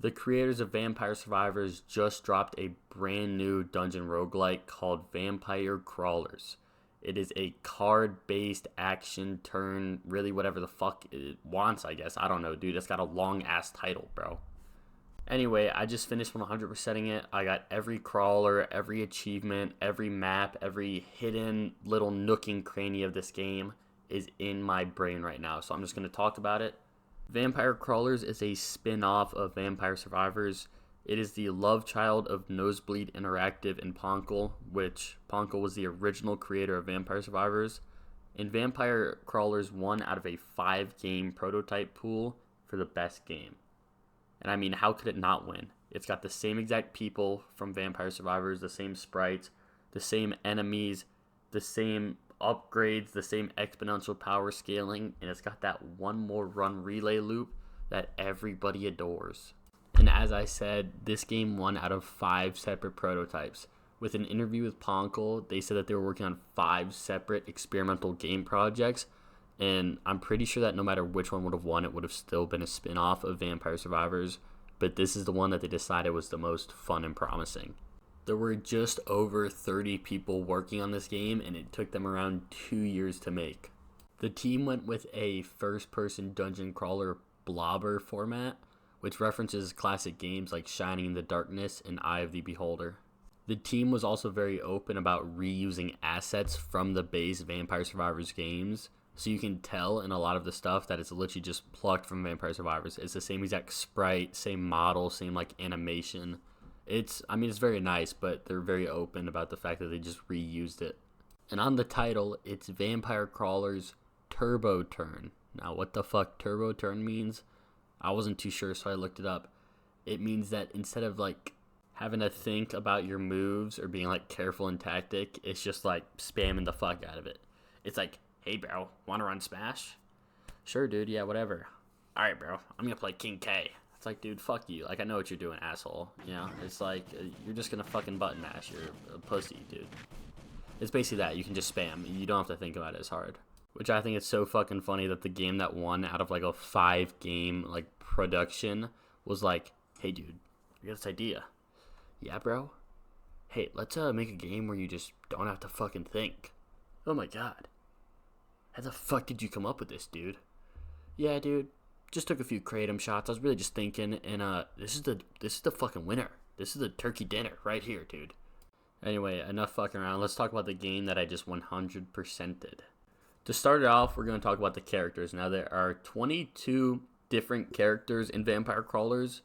The creators of Vampire Survivors just dropped a brand new dungeon roguelike called Vampire Crawlers. It is a card-based action turn, really whatever the fuck it wants, I guess. I don't know, dude. It's got a long-ass title, bro. Anyway, I just finished 100%ing it. I got every crawler, every achievement, every map, every hidden little nook and cranny of this game is in my brain right now. So I'm just going to talk about it. Vampire Crawlers is a spin-off of Vampire Survivors. It is the love child of Nosebleed Interactive and Poncle, which Poncle was the original creator of Vampire Survivors. And Vampire Crawlers won out of a 5-game prototype pool for the best game. And I mean, how could it not win? It's got the same exact people from Vampire Survivors, the same sprites, the same enemies, the same upgrades, the same exponential power scaling, and it's got that one more run relay loop that everybody adores. And as I said, this game won out of 5 separate prototypes. With an interview with Poncle, they said that they were working on 5 separate experimental game projects, and I'm pretty sure that no matter which one would have won, it would have still been a spin-off of Vampire Survivors, but this is the one that they decided was the most fun and promising. There were just over 30 people working on this game, and it took them around 2 years to make. The team went with a first-person dungeon crawler blobber format, which references classic games like Shining in the Darkness and Eye of the Beholder. The team was also very open about reusing assets from the base Vampire Survivors games, so you can tell in a lot of the stuff that it's literally just plucked from Vampire Survivors. It's the same exact sprite, same model, same like animation. It's very nice, but they're very open about the fact that they just reused it. And on the title, it's Vampire Crawlers Turbo Turn. Now, what the fuck Turbo Turn means? I wasn't too sure, so I looked it up. It means that instead of like having to think about your moves or being like careful and tactic, it's just like spamming the fuck out of it. It's like, hey bro, wanna run Smash? Sure, dude, yeah, whatever. Alright, bro, I'm gonna play King K. It's like, dude, fuck you. Like, I know what you're doing, asshole. You know, it's like, you're just gonna fucking button mash. You're a pussy, dude. It's basically that. You can just spam. You don't have to think about it as hard. Which I think is so fucking funny that the game that won out of like a 5-game like production was like, hey, dude, I got this idea. Yeah, bro? Hey, let's make a game where you just don't have to fucking think. Oh my god. How the fuck did you come up with this, dude? Yeah, dude. Just took a few kratom shots. I was really just thinking, and this is the fucking winner. This is the turkey dinner right here, dude. Anyway, enough fucking around. Let's talk about the game that I just 100%ed. To start it off, we're going to talk about the characters. Now, there are 22 different characters in Vampire Crawlers,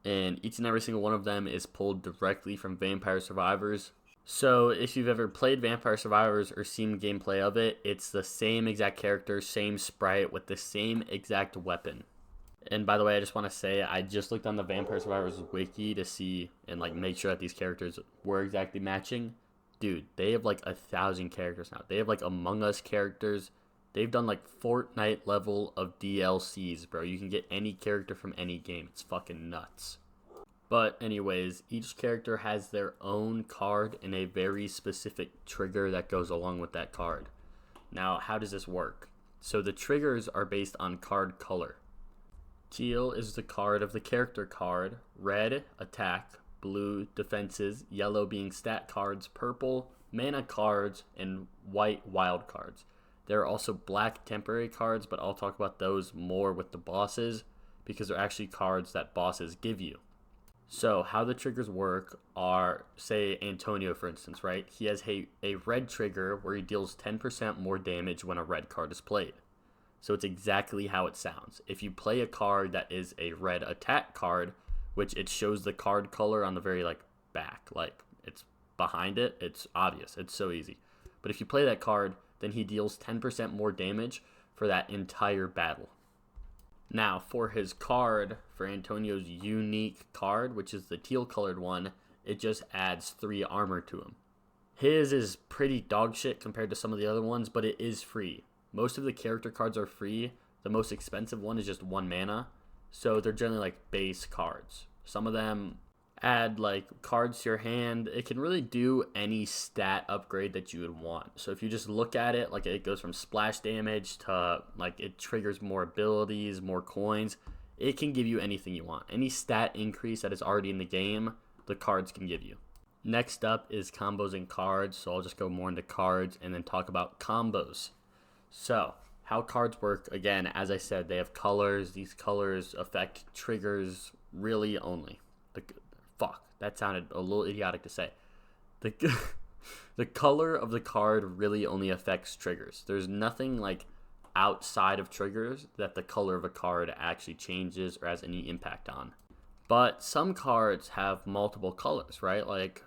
and each and every single one of them is pulled directly from Vampire Survivors. So, if you've ever played Vampire Survivors or seen gameplay of it, it's the same exact character, same sprite, with the same exact weapon. And by the way, I just want to say, I just looked on the Vampire Survivors wiki to see and like make sure that these characters were exactly matching. Dude, they have like 1,000 characters now. They have like Among Us characters. They've done like Fortnite level of DLCs, bro. You can get any character from any game. It's fucking nuts. But anyways, each character has their own card and a very specific trigger that goes along with that card. Now, how does this work? So the triggers are based on card color. Teal is the card of the character card, red, attack, blue, defenses, yellow being stat cards, purple, mana cards, and white wild cards. There are also black temporary cards, but I'll talk about those more with the bosses because they're actually cards that bosses give you. So how the triggers work are, say Antonio for instance, right? He has a red trigger where he deals 10% more damage when a red card is played. So it's exactly how it sounds. If you play a card that is a red attack card, which it shows the card color on the very like back, like it's behind it, it's obvious, it's so easy. But if you play that card, then he deals 10% more damage for that entire battle. Now, for his card, for Antonio's unique card, which is the teal colored one, it just adds 3 armor to him. His is pretty dog shit compared to some of the other ones, but it is free. Most of the character cards are free. The most expensive one is just 1 mana. So they're generally like base cards. Some of them add like cards to your hand. It can really do any stat upgrade that you would want. So if you just look at it, like it goes from splash damage to like it triggers more abilities, more coins. it can give you anything you want. Any stat increase that is already in the game, the cards can give you. Next up is combos and cards, so I'll just go more into cards and then talk about combos. So, how cards work, again, as I said, they have colors. These colors affect triggers really only. Fuck, that sounded a little idiotic to say. The color of the card really only affects triggers. There's nothing like outside of triggers that the color of a card actually changes or has any impact on. But some cards have multiple colors, right? Like,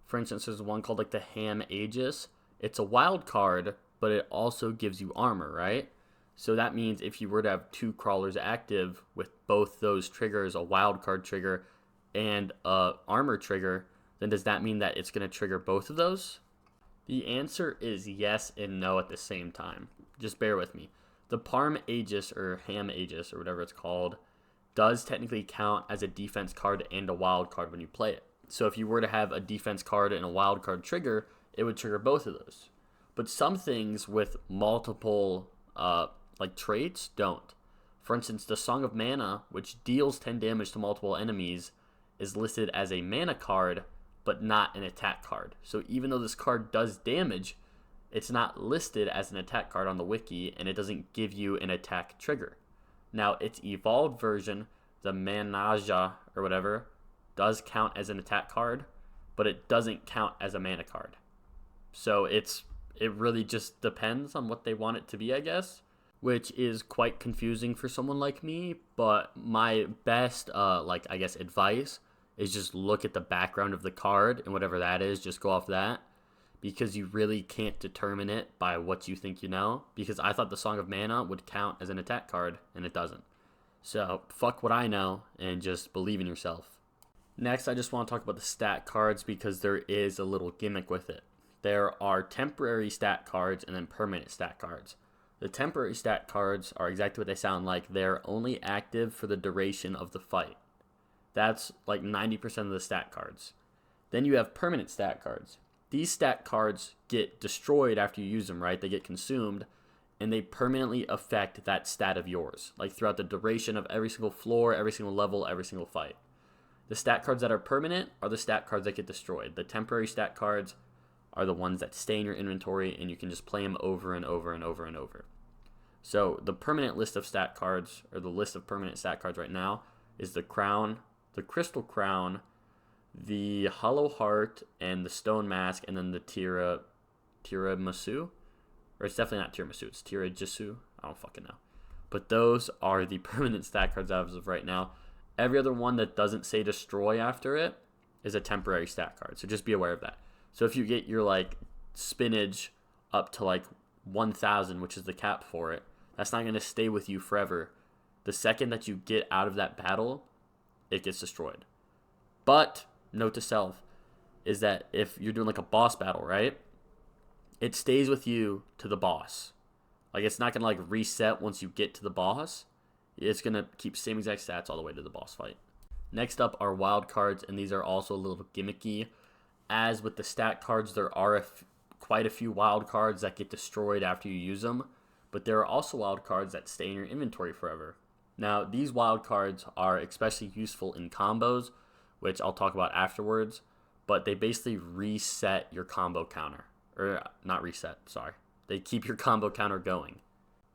for instance, there's one called like the Ham Aegis. It's a wild card, but it also gives you armor, right? So that means if you were to have 2 crawlers active with both those triggers, a wild card trigger and a armor trigger, then does that mean that it's going to trigger both of those? The answer is yes and no at the same time. Just bear with me. The Parm Aegis or Ham Aegis or whatever it's called does technically count as a defense card and a wild card when you play it. So if you were to have a defense card and a wild card trigger, it would trigger both of those. But some things with multiple like traits don't. For instance, the Song of Mana, which deals 10 damage to multiple enemies, is listed as a mana card, but not an attack card. So even though this card does damage, it's not listed as an attack card on the wiki, and it doesn't give you an attack trigger. Now, its evolved version, the Manaja or whatever, does count as an attack card, but it doesn't count as a mana card. So it really just depends on what they want it to be, I guess, which is quite confusing for someone like me. But my best, advice is just look at the background of the card, and whatever that is, just go off that, because you really can't determine it by what you think you know, because I thought the Song of Mana would count as an attack card, and it doesn't. So fuck what I know, and just believe in yourself. Next, I just want to talk about the stat cards, because there is a little gimmick with it. There are temporary stat cards and then permanent stat cards. The temporary stat cards are exactly what they sound like. They're only active for the duration of the fight. That's like 90% of the stat cards. Then you have permanent stat cards. These stat cards get destroyed after you use them, right? They get consumed, and they permanently affect that stat of yours, like throughout the duration of every single floor, every single level, every single fight. The stat cards that are permanent are the stat cards that get destroyed. The temporary stat cards are the ones that stay in your inventory, and you can just play them over and over and over and over. So the permanent list of stat cards, or the list of permanent stat cards right now, is the Crown, the Crystal Crown, the Hollow Heart, and the Stone Mask, and then the Tiramisu. Or it's definitely not Tiramisu, it's Tirajisu. I don't fucking know. But those are the permanent stat cards as of right now. Every other one that doesn't say destroy after it is a temporary stat card. So just be aware of that. So if you get your like spinach up to like 1,000, which is the cap for it, that's not going to stay with you forever. The second that you get out of that battle, it gets destroyed. But note to self is that if you're doing like a boss battle, right, it stays with you to the boss. Like, it's not going to like reset once you get to the boss. It's going to keep same exact stats all the way to the boss fight. Next up are wild cards, and these are also a little gimmicky. As with the stat cards, there are quite a few wild cards that get destroyed after you use them, but there are also wild cards that stay in your inventory forever. Now, these wild cards are especially useful in combos, which I'll talk about afterwards, but they basically reset your combo counter. Or, not reset, sorry. They keep your combo counter going.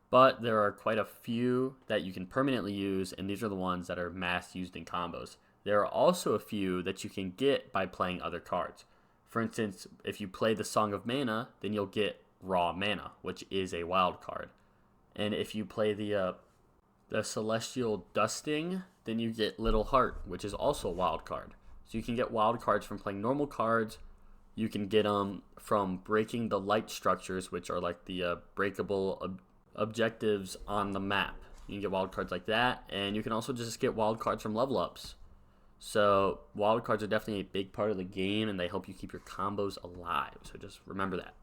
But there are quite a few that you can permanently use, and these are the ones that are mass used in combos. There are also a few that you can get by playing other cards. For instance, if you play the Song of Mana, then you'll get Raw Mana, which is a wild card. And if you play the Celestial Dusting, then you get Little Heart, which is also a wild card. So you can get wild cards from playing normal cards. You can get them from breaking the light structures, which are like the breakable objectives on the map. You can get wild cards like that, and you can also just get wild cards from level ups. So wild cards are definitely a big part of the game, and they help you keep your combos alive. So just remember that.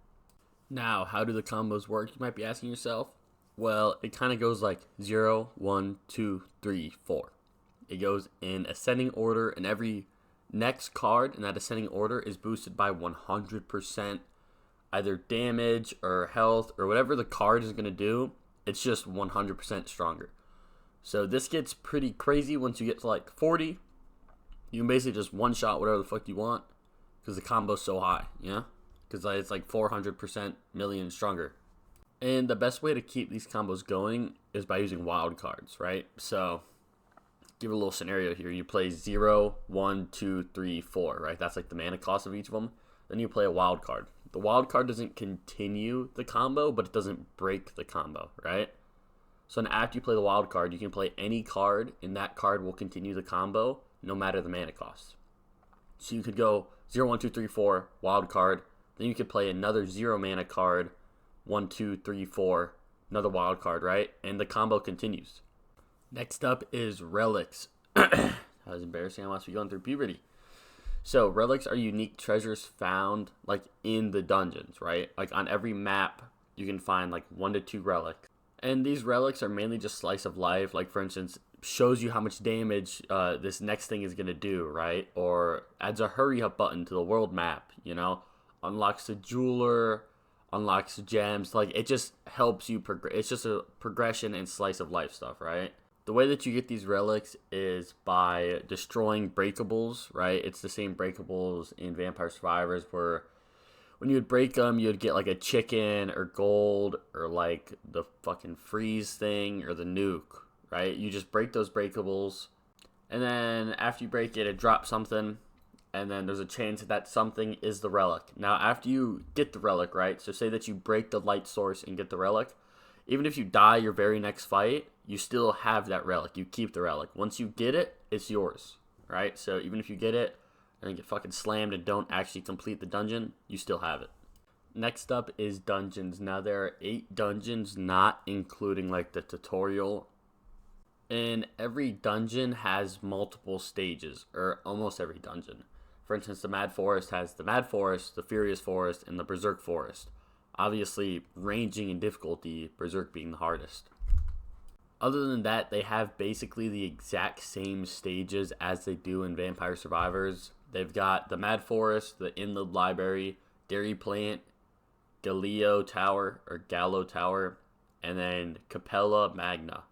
Now, how do the combos work? You might be asking yourself. Well, it kind of goes like 0, 1, 2, 3, 4. It goes in ascending order, and every next card in that ascending order is boosted by 100% either damage or health or whatever the card is going to do. It's just 100% stronger. So this gets pretty crazy once you get to like 40. You can basically just one shot whatever the fuck you want because the combo's so high, because it's like 400% million stronger. And the best way to keep these combos going is by using wild cards, right? So give a little scenario here. You play 0, 1, 2, 3, 4, right? That's like the mana cost of each of them. Then you play a wild card. The wild card doesn't continue the combo, but it doesn't break the combo, right? So then after you play the wild card, you can play any card, and that card will continue the combo no matter the mana cost. So you could go 0, 1, 2, 3, 4, wild card. Then you could play another 0 mana card, 1, 2, 3, 4, another wild card, right? And the combo continues. Next up is relics. That was embarrassing. I must be going through puberty. So relics are unique treasures found like in the dungeons, right? Like on every map, you can find like 1 to 2 relics. And these relics are mainly just slice of life. Like for instance, shows you how much damage this next thing is going to do, right? Or adds a hurry up button to the world map, unlocks the jeweler, unlocks gems. Like it just helps you progress. It's just a progression and slice of life stuff, right? The way that you get these relics is by destroying breakables, right? It's the same breakables in Vampire Survivors where when you would break them, you would get like a chicken or gold or like the fucking freeze thing or the nuke, right? You just break those breakables, and then after you break it, it drops something, and then there's a chance that something is the relic. Now, after you get the relic, right? So say that you break the light source and get the relic. Even if you die your very next fight, you still have that relic. You keep the relic. Once you get it, it's yours, right? So even if you get it and then get fucking slammed and don't actually complete the dungeon, you still have it. Next up is dungeons. Now there are 8 dungeons, not including like the tutorial. And every dungeon has multiple stages, or almost every dungeon. For instance, the Mad Forest has the Mad Forest, the Furious Forest, and the Berserk Forest. Obviously, ranging in difficulty, Berserk being the hardest. Other than that, they have basically the exact same stages as they do in Vampire Survivors. They've got the Mad Forest, the Inland Library, Dairy Plant, Gallo Tower, and then Capella Magna.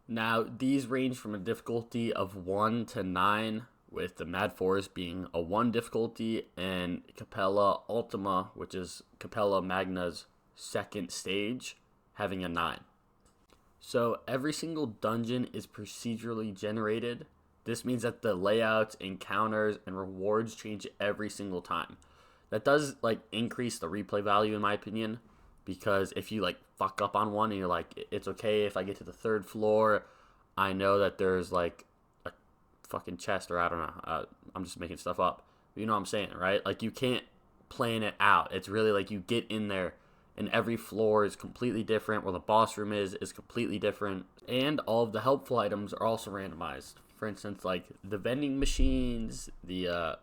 Now, these range from a difficulty of 1 to 9, with the Mad Forest being a 1 difficulty, and Capella Ultima, which is Capella Magna's second stage, having a 9. So every single dungeon is procedurally generated. This means that the layouts, encounters, and rewards change every single time. That does like increase the replay value in my opinion, because if you like fuck up on one and you're like, it's okay if I get to the 3rd floor, I know that there's like a fucking chest, or I don't know, I'm just making stuff up. You know what I'm saying, right? Like you can't plan it out. It's really like you get in there and every floor is completely different. Where the boss room is completely different. And all of the helpful items are also randomized. For instance, like the vending machines, the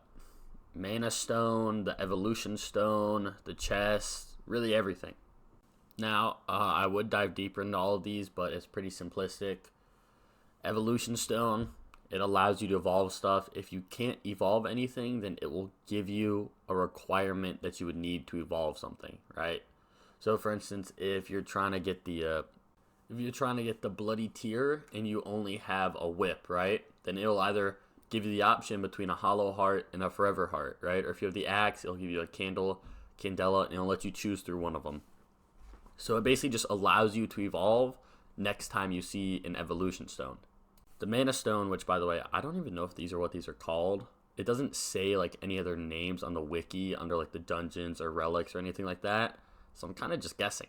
mana stone, the evolution stone, the chest, really everything. Now, I would dive deeper into all of these, but it's pretty simplistic. Evolution stone, it allows you to evolve stuff. If you can't evolve anything, then it will give you a requirement that you would need to evolve something, right? So, for instance, if you're trying to get the bloody tear and you only have a whip, right? Then it'll either give you the option between a hollow heart and a forever heart, right? Or if you have the axe, it'll give you a candela, and it'll let you choose through one of them. So it basically just allows you to evolve next time you see an evolution stone. The mana stone, which by the way, I don't even know if these are what these are called. It doesn't say like any other names on the wiki under like the dungeons or relics or anything like that. So I'm kind of just guessing.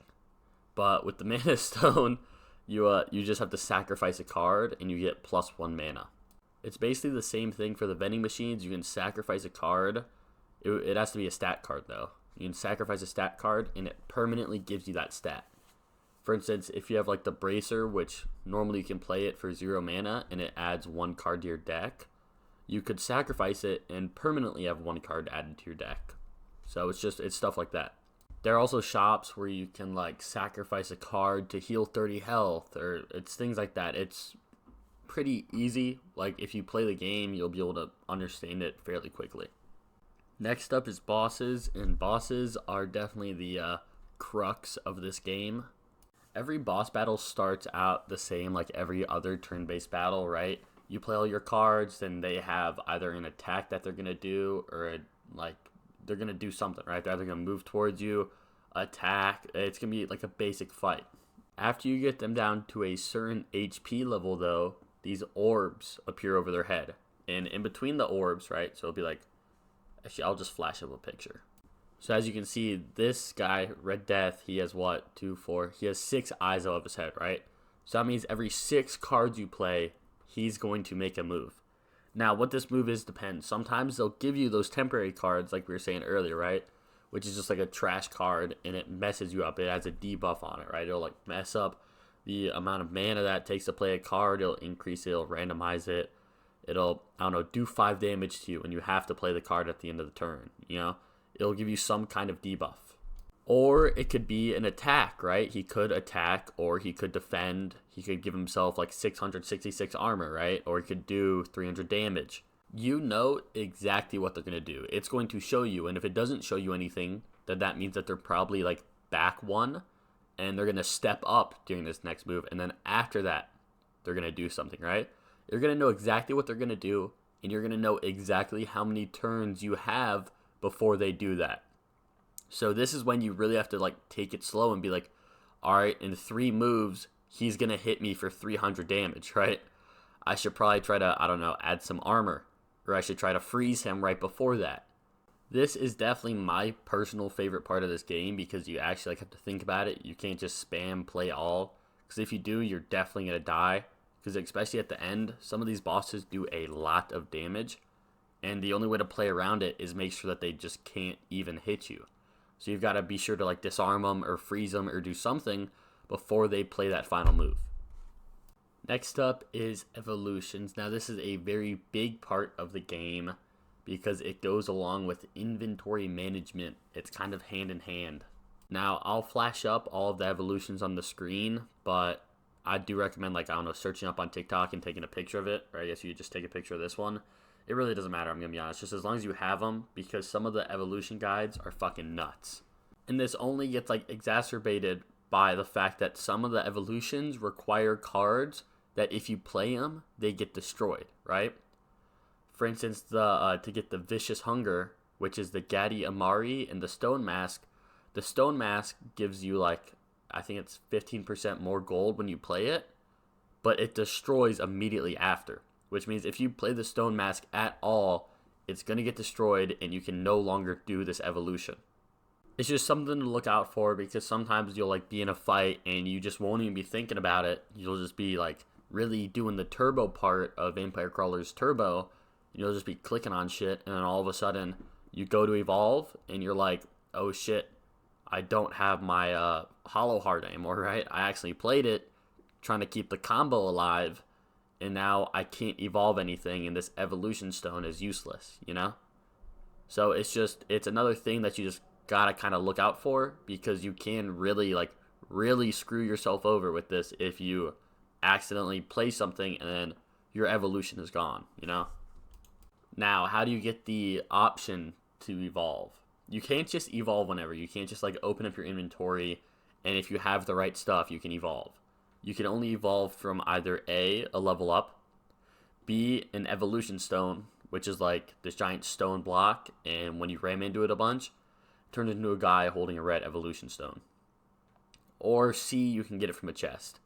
But with the mana stone, you just have to sacrifice a card and you get +1 mana. It's basically the same thing for the vending machines. You can sacrifice a card. It has to be a stat card though. You can sacrifice a stat card and it permanently gives you that stat. For instance, if you have like the Bracer, which normally you can play it for 0 mana and it adds 1 card to your deck, you could sacrifice it and permanently have 1 card added to your deck. So it's stuff like that. There are also shops where you can like sacrifice a card to heal 30 health, or it's things like that. It's pretty easy. Like if you play the game, you'll be able to understand it fairly quickly. Next up is bosses, and bosses are definitely the crux of this game. Every boss battle starts out the same like every other turn-based battle, right? You play all your cards, then they have either an attack that they're gonna do, or like they're gonna do something, right? They're either gonna move towards you, attack. It's gonna be like a basic fight. After you get them down to a certain HP level, though, these orbs appear over their head, and in between the orbs, right? So it'll be like, actually, I'll just flash up a picture. So as you can see, this guy, Red Death, he has what? 2, 4. He has 6 eyes above his head, right? So that means every 6 cards you play, he's going to make a move. Now, what this move is depends. Sometimes they'll give you those temporary cards, like we were saying earlier, right? Which is just like a trash card, and it messes you up. It has a debuff on it, right? It'll like mess up the amount of mana that it takes to play a card. It'll increase it. It'll randomize it. It'll, I don't know, do 5 damage to you, and you have to play the card at the end of the turn, you know? It'll give you some kind of debuff. Or it could be an attack, right? He could attack, or he could defend. He could give himself like 666 armor, right? Or he could do 300 damage. You know exactly what they're going to do. It's going to show you, and if it doesn't show you anything, then that means that they're probably like back 1, and they're going to step up during this next move, and then after that, they're going to do something, right? You're going to know exactly what they're going to do, and you're going to know exactly how many turns you have before they do that. So this is when you really have to like take it slow and be like, all right, in 3 moves, he's going to hit me for 300 damage, right? I should probably try to, I don't know, add some armor, or I should try to freeze him right before that. This is definitely my personal favorite part of this game, because you actually like have to think about it. You can't just spam play all, because if you do, you're definitely going to die, because especially at the end, some of these bosses do a lot of damage, and the only way to play around it is make sure that they just can't even hit you. So you've got to be sure to like disarm them or freeze them or do something before they play that final move. Next up is evolutions. Now this is a very big part of the game because it goes along with inventory management. It's kind of hand in hand. Now I'll flash up all of the evolutions on the screen, but I do recommend, like, I don't know, searching up on TikTok and taking a picture of it, or I guess you just take a picture of this one. It really doesn't matter, I'm going to be honest, just as long as you have them, because some of the evolution guides are fucking nuts. And this only gets, like, exacerbated by the fact that some of the evolutions require cards that if you play them, they get destroyed, right? For instance, to get the Vicious Hunger, which is the Gatti Amari and the Stone Mask, the Stone Mask gives you, like, I think it's 15% more gold when you play it, but it destroys immediately after. Which means if you play the Stone Mask at all, it's going to get destroyed and you can no longer do this evolution. It's just something to look out for, because sometimes you'll like be in a fight and you just won't even be thinking about it. You'll just be like really doing the turbo part of Vampire Crawler's turbo. And you'll just be clicking on shit, and then all of a sudden you go to evolve and you're like, oh shit, I don't have my Hollow Heart anymore, right? I actually played it trying to keep the combo alive, and now I can't evolve anything, and this evolution stone is useless, you know? So it's another thing that you just gotta kind of look out for, because you can really screw yourself over with this if you accidentally play something and then your evolution is gone, you know? Now, how do you get the option to evolve? You can't just evolve whenever. You can't just like open up your inventory, and if you have the right stuff, you can evolve. You can only evolve from either A, a level up, B, an evolution stone, which is like this giant stone block, and when you ram into it a bunch, it turns into a guy holding a red evolution stone. Or C, you can get it from a chest.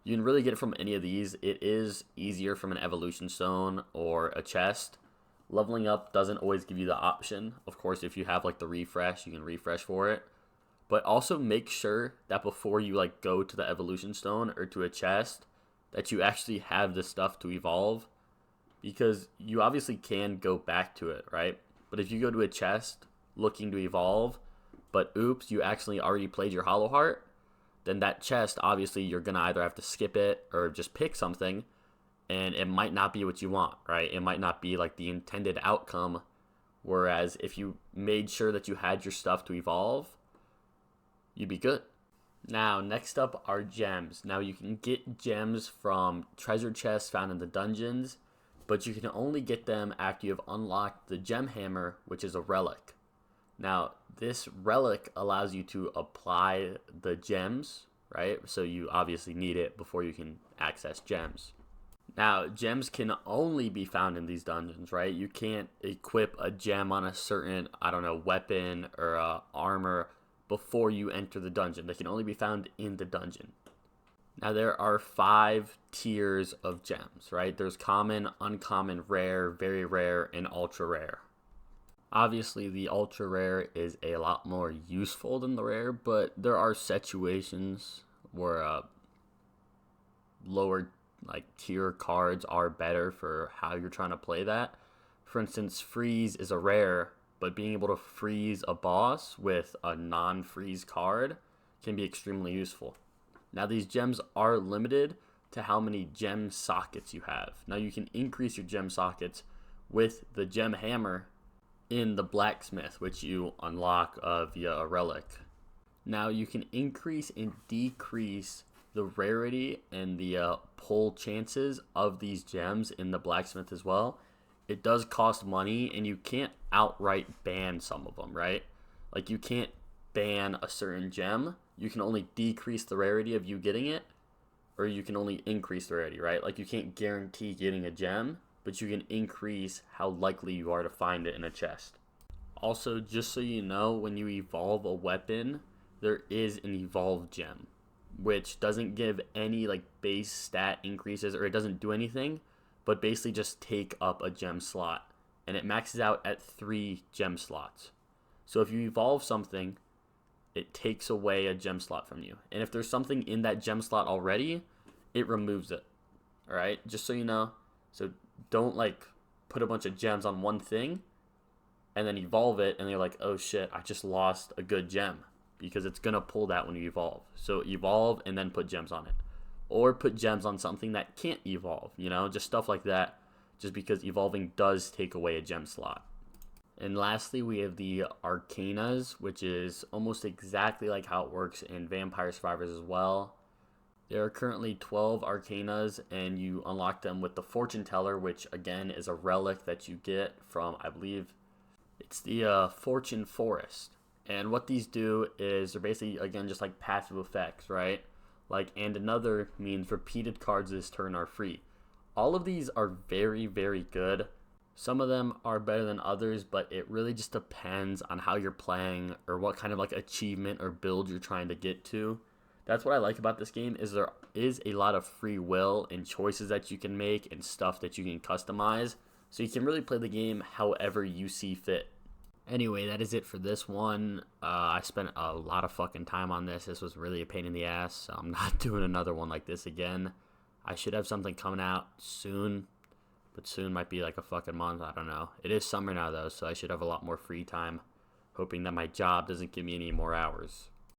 You can really get it from any of these. It is easier from an evolution stone or a chest. Leveling up doesn't always give you the option. Of course, if you have like the refresh, you can refresh for it. But also make sure that before you like go to the evolution stone or to a chest, that you actually have the stuff to evolve, because you obviously can go back to it, right? But if you go to a chest looking to evolve, but oops, you actually already played your Hollow Heart, then that chest, obviously you're gonna either have to skip it or just pick something, and it might not be what you want, right? It might not be like the intended outcome. Whereas if you made sure that you had your stuff to evolve, you'd be good. Now, next up are gems. Now, you can get gems from treasure chests found in the dungeons, but you can only get them after you have unlocked the gem hammer, which is a relic. Now, this relic allows you to apply the gems right? So you obviously need it before you can access gems. Now, gems can only be found in these dungeons, right? You can't equip a gem on a certain, I don't know, weapon or armor before you enter the dungeon. They can only be found in the dungeon. Now, there are 5 tiers of gems, right? There's common, uncommon, rare, very rare, and ultra rare. Obviously, the ultra rare is a lot more useful than the rare, but there are situations where lower tier cards are better for how you're trying to play that. For instance, freeze is a rare, but being able to freeze a boss with a non-freeze card can be extremely useful. Now, these gems are limited to how many gem sockets you have. Now, you can increase your gem sockets with the gem hammer in the blacksmith, which you unlock via a relic. Now, you can increase and decrease the rarity and the pull chances of these gems in the blacksmith as well. It does cost money, and you can't outright ban some of them, right? Like, you can't ban a certain gem. You can only decrease the rarity of you getting it, or you can only increase the rarity, right? Like, you can't guarantee getting a gem, but you can increase how likely you are to find it in a chest. Also, just so you know, when you evolve a weapon, there is an evolve gem, which doesn't give any base stat increases, or it doesn't do anything, but basically just take up a gem slot, and it maxes out at 3 gem slots. So if you evolve something, it takes away a gem slot from you, and if there's something in that gem slot already, it removes it. All right, just so you know. So don't put a bunch of gems on one thing and then evolve it, and you're like, oh shit, I just lost a good gem, because it's going to pull that when you evolve. So evolve and then put gems on it. Or put gems on something that can't evolve, just stuff like that, just because evolving does take away a gem slot. And lastly, we have the Arcanas, which is almost exactly like how it works in Vampire Survivors as well. There are currently 12 Arcanas, and you unlock them with the Fortune Teller, which again is a relic that you get from, I believe, it's the Fortune Forest. And what these do is they're basically, again, just like passive effects, right? And another means repeated cards this turn are free. All of these are very, very good. Some of them are better than others, but it really just depends on how you're playing or what kind of achievement or build you're trying to get to. That's what I like about this game, is there is a lot of free will and choices that you can make and stuff that you can customize. So you can really play the game however you see fit. Anyway, that is it for this one. I spent a lot of fucking time on this. This was really a pain in the ass, so I'm not doing another one like this again. I should have something coming out soon, but soon might be a fucking month. I don't know. It is summer now, though, so I should have a lot more free time, hoping that my job doesn't give me any more hours.